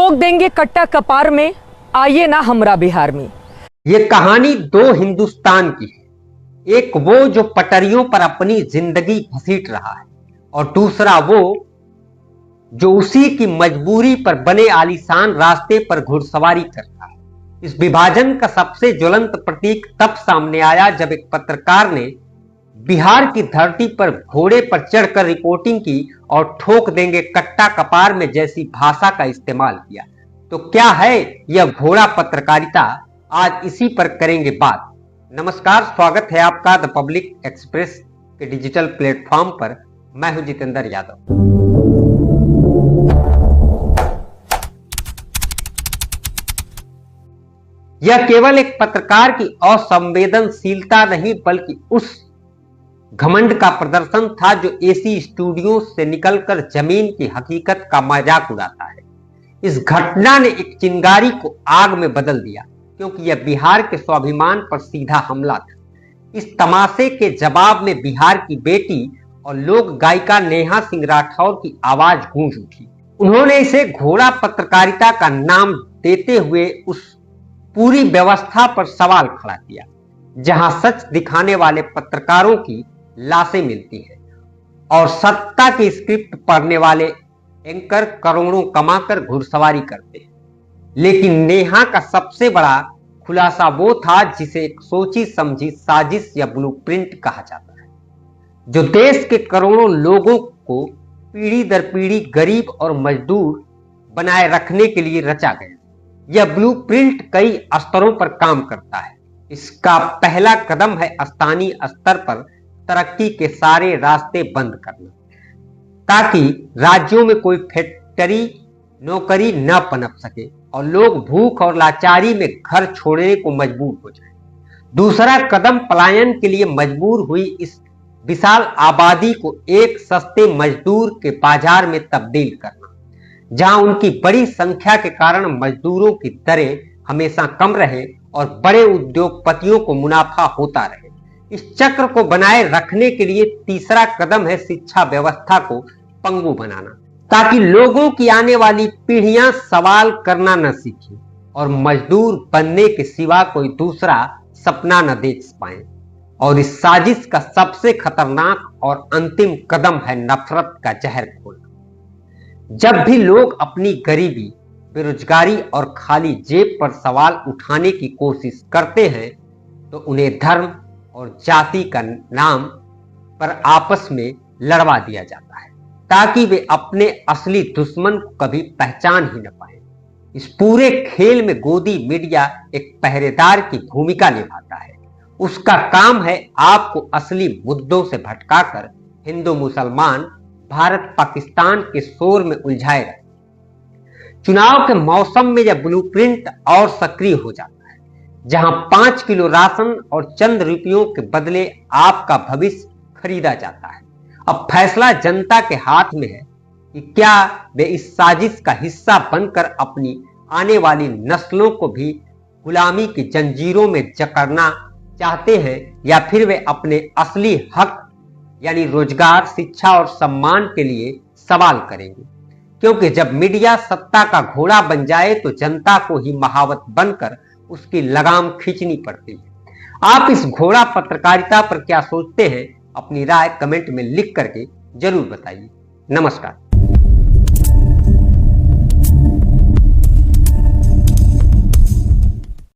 ठोक देंगे कट्टा कपार में, आइए ना हमरा बिहार में। ये कहानी दो हिंदुस्तान की है। एक वो जो पटरियों पर अपनी जिंदगी घसीट रहा है और दूसरा वो जो उसी की मजबूरी पर बने आलीशान रास्ते पर घुड़सवारी करता है। इस विभाजन का सबसे ज्वलंत प्रतीक तब सामने आया जब एक पत्रकार ने बिहार की धरती पर घोड़े पर चढ़कर रिपोर्टिंग की और ठोक देंगे कट्टा कपार में जैसी भाषा का इस्तेमाल किया। तो क्या है यह घोड़ा पत्रकारिता, आज इसी पर करेंगे बात। नमस्कार, स्वागत है आपका द पब्लिक एक्सप्रेस के डिजिटल प्लेटफॉर्म पर। मैं हूं जितेंद्र यादव। यह केवल एक पत्रकार की असंवेदनशीलता नहीं बल्कि उस घमंड का प्रदर्शन था जो एसी स्टूडियो से निकलकर जमीन की हकीकत का मजाक उड़ाता है। इस घटना ने एक चिंगारी को आग में बदल दिया, क्योंकि यह बिहार के स्वाभिमान पर सीधा हमला था। इस तमाशे के जवाब में बिहार की बेटी और लोक गायिका नेहा सिंह राठौर की आवाज गूंज उठी। उन्होंने इसे घोड़ा पत्रकारिता का नाम देते हुए उस पूरी व्यवस्था पर सवाल खड़ा किया जहां सच दिखाने वाले पत्रकारों की लाशें मिलती हैं और सत्ता की स्क्रिप्ट पढ़ने वाले एंकर करोड़ों कमाकर घुड़सवारी करते हैं। लेकिन नेहा का सबसे बड़ा खुलासा वो था जिसे एक सोची समझी साजिश या ब्लूप्रिंट कहा जाता है, जो देश के करोड़ों लोगों को पीढ़ी दर पीढ़ी गरीब और मजदूर बनाए रखने के लिए रचा गया। यह ब्लूप्रिंट कई स्तरों पर काम करता है। इसका पहला कदम है स्थानीय स्तर पर तरक्की के सारे रास्ते बंद करना, ताकि राज्यों में कोई फैक्ट्री नौकरी न पनप सके और लोग भूख और लाचारी में घर छोड़ने को मजबूर हो जाएं। दूसरा कदम पलायन के लिए मजबूर हुई इस विशाल आबादी को एक सस्ते मजदूर के बाजार में तब्दील करना, जहां उनकी बड़ी संख्या के कारण मजदूरों की दरें हमेशा कम रहे और बड़े उद्योगपतियों को मुनाफा होता रहे। इस चक्र को बनाए रखने के लिए तीसरा कदम है शिक्षा व्यवस्था को पंगु बनाना, ताकि लोगों की आने वाली पीढ़ियां सवाल करना न सीखें और मजदूर बनने के सिवा कोई दूसरा सपना न देख पाए। और इस साजिश का सबसे खतरनाक और अंतिम कदम है नफरत का जहर घोलना। जब भी लोग अपनी गरीबी, बेरोजगारी और खाली जेब पर सवाल उठाने की कोशिश करते हैं, तो उन्हें धर्म और जाति का नाम पर आपस में लड़वा दिया जाता है, ताकि वे अपने असली दुश्मन को कभी पहचान ही न पाए। इस पूरे खेल में गोदी मीडिया एक पहरेदार की भूमिका निभाता है। उसका काम है आपको असली मुद्दों से भटकाकर हिंदू मुसलमान, भारत पाकिस्तान के शोर में उलझाए रहे। चुनाव के मौसम में यह ब्लूप्रिंट और सक्रिय हो जाता है, जहां 5 किलो राशन और चंद रुपयों के बदले आपका भविष्य खरीदा जाता है। अब फैसला जनता के हाथ में है कि क्या वे इस साजिश का हिस्सा बनकर अपनी आने वाली नस्लों को भी गुलामी की जंजीरों में जकड़ना चाहते हैं, या फिर वे अपने असली हक यानी रोजगार, शिक्षा और सम्मान के लिए सवाल करेंगे। क्योंकि जब मीडिया सत्ता का घोड़ा बन जाए तो जनता को ही महावत बनकर उसकी लगाम खींचनी पड़ती है। आप इस घोड़ा पत्रकारिता पर क्या सोचते हैं? अपनी राय कमेंट में लिख करके जरूर बताइए। नमस्कार।